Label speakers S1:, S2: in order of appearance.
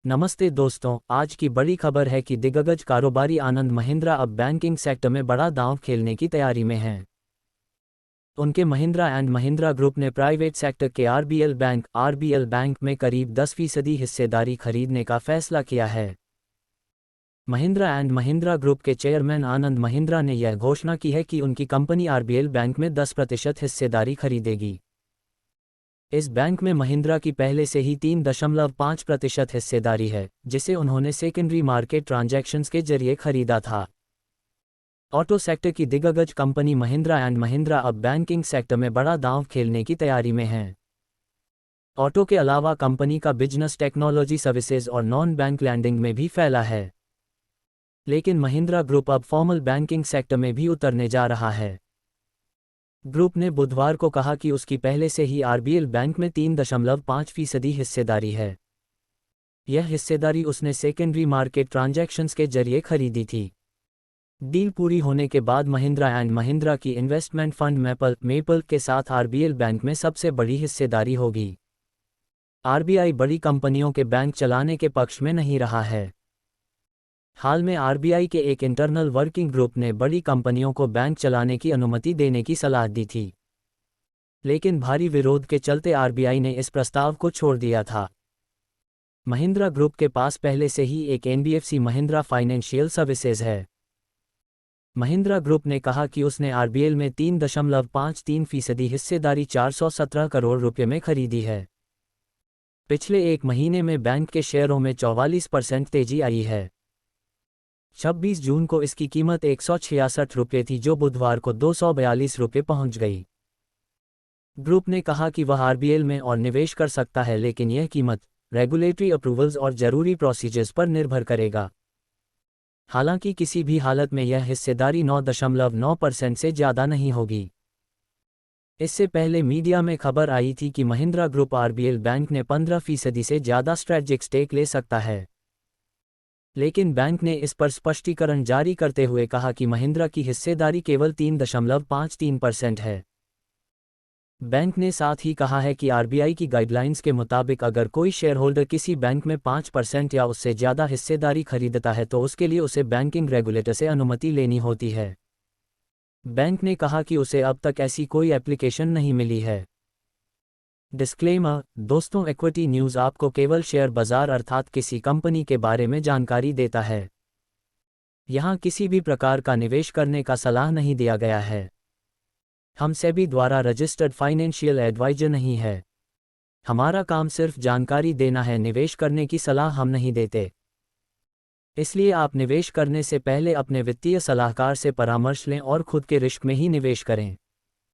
S1: नमस्ते दोस्तों, आज की बड़ी खबर है कि दिग्गज कारोबारी आनंद महिंद्रा अब बैंकिंग सेक्टर में बड़ा दांव खेलने की तैयारी में हैं। उनके महिंद्रा एंड महिंद्रा ग्रुप ने प्राइवेट सेक्टर के आरबीएल बैंक में करीब 10% हिस्सेदारी खरीदने का फैसला किया है। महिंद्रा एंड महिंद्रा ग्रुप के चेयरमैन आनंद महिंद्रा ने यह घोषणा की है कि उनकी कंपनी आरबीएल बैंक में 10% हिस्सेदारी खरीदेगी। इस बैंक में महिंद्रा की पहले से ही 3.5% हिस्सेदारी है, जिसे उन्होंने सेकेंडरी मार्केट ट्रांजैक्शंस के जरिए खरीदा था। ऑटो सेक्टर की दिग्गज कंपनी महिंद्रा एंड महिंद्रा अब बैंकिंग सेक्टर में बड़ा दांव खेलने की तैयारी में है। ऑटो के अलावा कंपनी का बिजनेस टेक्नोलॉजी सर्विसेज और नॉन बैंक लैंडिंग में भी फैला है। लेकिन महिंद्रा ग्रुप अब फॉर्मल बैंकिंग सेक्टर में भी उतरने जा रहा है। ग्रुप ने बुधवार को कहा कि उसकी पहले से ही आरबीएल बैंक में 3.5% हिस्सेदारी है। यह हिस्सेदारी उसने सेकेंडरी मार्केट ट्रांजैक्शंस के जरिए खरीदी थी। डील पूरी होने के बाद महिंद्रा एंड महिंद्रा की इन्वेस्टमेंट फंड मेपल के साथ आरबीएल बैंक में सबसे बड़ी हिस्सेदारी होगी। आरबीआई बड़ी कंपनियों के बैंक चलाने के पक्ष में नहीं रहा है। हाल में आरबीआई के एक इंटरनल वर्किंग ग्रुप ने बड़ी कंपनियों को बैंक चलाने की अनुमति देने की सलाह दी थी, लेकिन भारी विरोध के चलते आरबीआई ने इस प्रस्ताव को छोड़ दिया था। महिंद्रा ग्रुप के पास पहले से ही एक एनबीएफसी महिंद्रा फाइनेंशियल सर्विसेज है। महिंद्रा ग्रुप ने कहा कि उसने आरबीएल में 3.53% हिस्सेदारी 417 करोड़ रुपये में खरीदी है। पिछले एक महीने में बैंक के शेयरों में 44% तेजी आई है। 26 जून को इसकी कीमत 166 रुपये थी, जो बुधवार को 242 रुपये पहुंच गई। ग्रुप ने कहा कि वह आरबीएल में और निवेश कर सकता है, लेकिन यह कीमत रेगुलेटरी अप्रूवल्स और जरूरी प्रोसीजर्स पर निर्भर करेगा। हालांकि किसी भी हालत में यह हिस्सेदारी 9.9% से ज़्यादा नहीं होगी। इससे पहले मीडिया में खबर आई थी कि महिंद्रा ग्रुप आरबीएल बैंक ने 15% से ज़्यादा स्ट्रेटेजिक स्टेक ले सकता है, लेकिन बैंक ने इस पर स्पष्टीकरण जारी करते हुए कहा कि महिंद्रा की हिस्सेदारी केवल 3.53% है। बैंक ने साथ ही कहा है कि आरबीआई की गाइडलाइंस के मुताबिक अगर कोई शेयरहोल्डर किसी बैंक में 5% या उससे ज़्यादा हिस्सेदारी खरीदता है तो उसके लिए उसे बैंकिंग रेगुलेटर से अनुमति लेनी होती है। बैंक ने कहा कि उसे अब तक ऐसी कोई एप्लीकेशन नहीं मिली है। डिस्क्लेमर: दोस्तों, इक्विटी न्यूज़ आपको केवल शेयर बाजार अर्थात किसी कंपनी के बारे में जानकारी देता है। यहाँ किसी भी प्रकार का निवेश करने का सलाह नहीं दिया गया है। हम सेबी द्वारा रजिस्टर्ड फाइनेंशियल एडवाइजर नहीं है। हमारा काम सिर्फ जानकारी देना है, निवेश करने की सलाह हम नहीं देते। इसलिए आप निवेश करने से पहले अपने वित्तीय सलाहकार से परामर्श लें और खुद के रिस्क में ही निवेश करें।